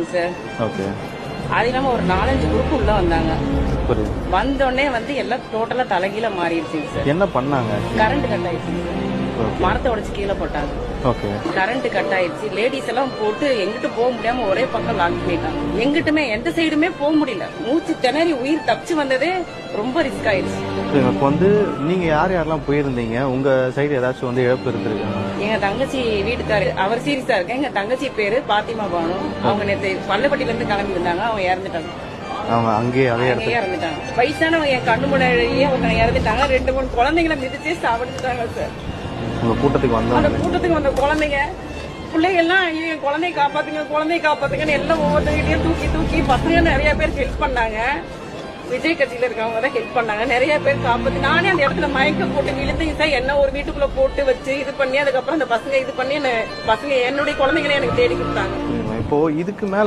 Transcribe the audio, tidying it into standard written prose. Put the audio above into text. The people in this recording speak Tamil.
சார். ஓகே. அது இல்லாம ஒரு 4-5 குரூப் உள்ள வந்தாங்க. புரியுது. வந்தோடனே எல்லாம் டோட்டலா தலைகீழ மாறிடுச்சுங்க சார். என்ன பண்ணாங்க? கரண்ட் கட் ஆயிடுச்சு. மரத்தை உடைச்சு கீழே போட்டாங்க. ஓகே. கரண்ட் கட் ஆயிடுச்சு. லேடிஸ் எல்லாம் போட்டு எங்கிட்டு போக முடியாம ஒரே பக்கம் லாக் பண்ணிட்டாங்க. எங்கிட்டுமே எந்த சைடுமே போக முடியல. மூச்சு திணறி உயிர் தப்பிச்சு வந்ததே ரொம்ப ரிஸ்க் ஆயிடுச்சு. இப்போ நீங்க யாரெல்லாம் போயிருந்தீங்க? உங்க சைடு ஏதாச்சும் இழப்பு இருந்திருக்கு? எங்க தங்கச்சி வீட்டுக்காரு அவர் சீரியஸா இருக்க. எங்க தங்கச்சி பேரு பாத்திமா பானு. அவங்க நேற்று பள்ளப்பட்டியில இருந்து கிளம்பி இருந்தாங்க. அவங்க இறந்துட்டாங்க. அவங்க அங்கேயே இறந்துட்டாங்க. வயசானவங்க என் கண்ணு முன்னாடியே அவங்க இறந்துட்டாங்க. 2-3 குழந்தைங்களை மிதிச்சே சாப்பிட்டுட்டாங்க சார். உங்க கூட்டத்துக்கு அந்த கூட்டத்துக்கு வந்த குழந்தைங்க பிள்ளைங்க எல்லாம் குழந்தைய காப்பாத்துங்கன்னு எல்லாம் ஒவ்வொருத்தங்கிட்டையும் தூக்கி தூக்கி பசங்க நிறைய பேர் ஹெல்ப் பண்ணாங்க. விஜய் கட்சியில இருக்கவங்க தான் ஹெல்ப் பண்ணாங்க. நிறைய பேர் காப்பாத்தி நானே அந்த இடத்துல மயக்க போட்டு விழுந்து சார் என்ன ஒரு வீட்டுக்குள்ள போட்டு வச்சு இது பண்ணி அதுக்கப்புறம் அந்த பசங்க இது பண்ணி பசங்க என்னுடைய குழந்தைங்களே எனக்கு தேடி கொடுத்தாங்க. இப்போ இதுக்கு மேல